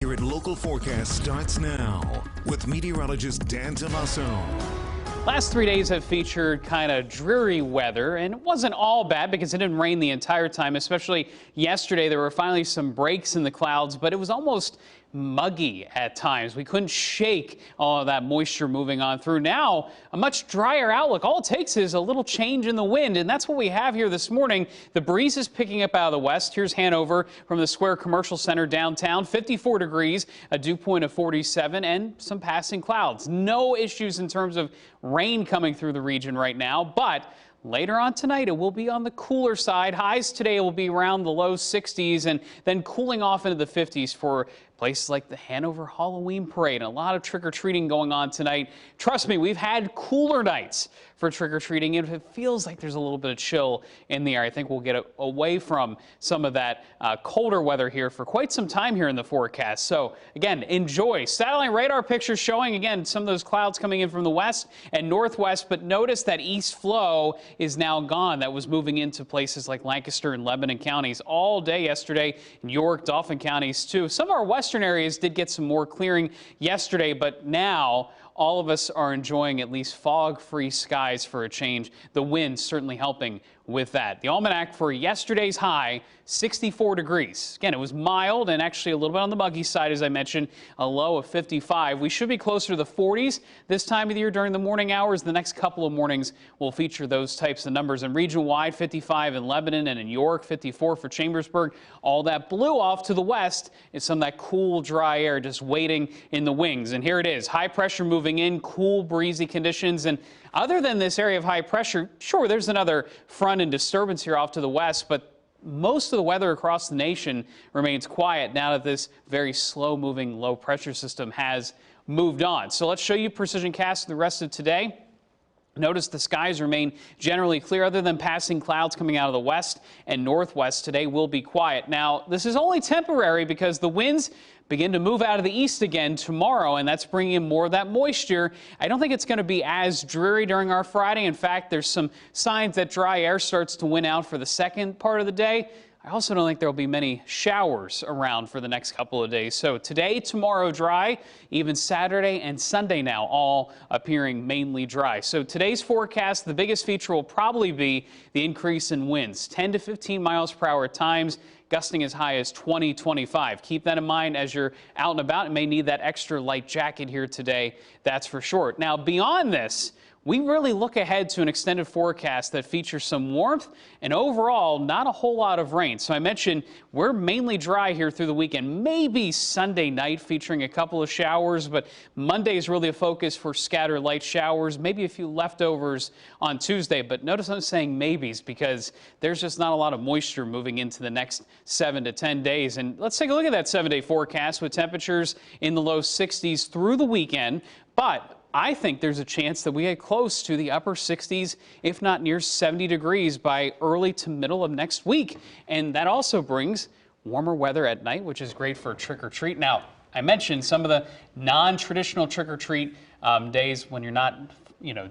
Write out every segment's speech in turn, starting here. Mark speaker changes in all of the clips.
Speaker 1: accurate local forecast starts now with meteorologist Dan Tomaso.
Speaker 2: Last 3 days have featured kind of dreary weather, and it wasn't all bad because it didn't rain the entire time, especially yesterday. There were finally some breaks in the clouds, but it was almost muggy at times. We couldn't shake all of that moisture moving on through. Now, a much drier outlook. All it takes is a little change in the wind, and that's what we have here this morning. The breeze is picking up out of the west. Here's Hanover from the Square Commercial Center downtown, 54 degrees, a dew point of 47, and some passing clouds. No issues in terms of rain coming through the region right now, but later on tonight, it will be on the cooler side. Highs today will be around the low 60s and then cooling off into the 50s for places like the Hanover Halloween Parade. And a lot of trick-or-treating going on tonight. Trust me, we've had cooler nights for trick-or-treating, and it feels like there's a little bit of chill in the air. I think we'll get away from some of that colder weather here for quite some time here in the forecast. So, again, enjoy. Satellite radar pictures showing, again, some of those clouds coming in from the west and northwest, but notice that east flow is now gone. That was moving into places like Lancaster and Lebanon counties all day yesterday, in York, Dauphin counties too. Some of our western areas did get some more clearing yesterday, but now all of us are enjoying at least fog-free skies for a change. The wind certainly helping with that. The almanac for yesterday's high, 64 degrees. Again, it was mild and actually a little bit on the muggy side, as I mentioned, a low of 55. We should be closer to the 40s this time of the year during the morning hours. The next couple of mornings will feature those types of numbers. And region-wide, 55 in Lebanon and in York, 54 for Chambersburg. All that blue off to the west is some of that cool, dry air just waiting in the wings. And here it is, high pressure moving in, cool, breezy conditions. And other than this area of high pressure, sure, there's another front and disturbance here off to the west, but most of the weather across the nation remains quiet now that this very slow-moving low-pressure system has moved on. So let's show you precision cast the rest of today. Notice the skies remain generally clear other than passing clouds coming out of the west and northwest. Today will be quiet. Now, this is only temporary because the winds begin to move out of the east again tomorrow, and that's bringing in more of that moisture. I don't think it's going to be as dreary during our Friday. In fact, there's some signs that dry air starts to win out for the second part of the day. I also don't think there will be many showers around for the next couple of days. So today, tomorrow dry, even Saturday and Sunday now all appearing mainly dry. So today's forecast, the biggest feature will probably be the increase in winds, 10 to 15 miles per hour at times, gusting as high as 20, 25. Keep that in mind as you're out and about. You may need that extra light jacket here today, that's for sure. Now, beyond this, we really look ahead to an extended forecast that features some warmth and overall not a whole lot of rain. So I mentioned we're mainly dry here through the weekend, maybe Sunday night featuring a couple of showers, but Monday is really a focus for scattered light showers, maybe a few leftovers on Tuesday. But notice I'm saying maybes because there's just not a lot of moisture moving into the next 7 to 10 days. And let's take a look at that 7-day forecast with temperatures in the low 60s through the weekend. But I think there's a chance that we get close to the upper 60s, if not near 70 degrees by early to middle of next week. And that also brings warmer weather at night, which is great for trick-or-treat. Now, I mentioned some of the non-traditional trick-or-treat days when you're not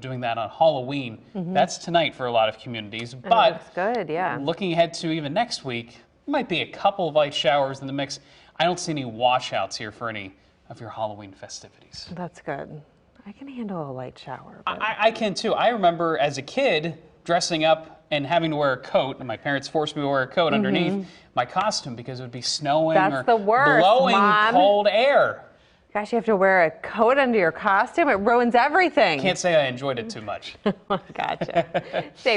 Speaker 2: doing that on Halloween. That's tonight for a lot of communities. But
Speaker 3: that's good, yeah.
Speaker 2: Looking ahead to even next week, might be a couple of light showers in the mix. I don't see any washouts here for any of your Halloween festivities.
Speaker 3: That's good. I can handle a light shower.
Speaker 2: I can too. I remember as a kid dressing up and having to wear a coat, and my parents forced me to wear a coat underneath my costume because it would be snowing or
Speaker 3: the worst,
Speaker 2: blowing
Speaker 3: Mom.
Speaker 2: cold air.
Speaker 3: Gosh, you have to wear a coat under your costume. It ruins everything.
Speaker 2: Can't say I enjoyed it too much.
Speaker 3: Gotcha. Stay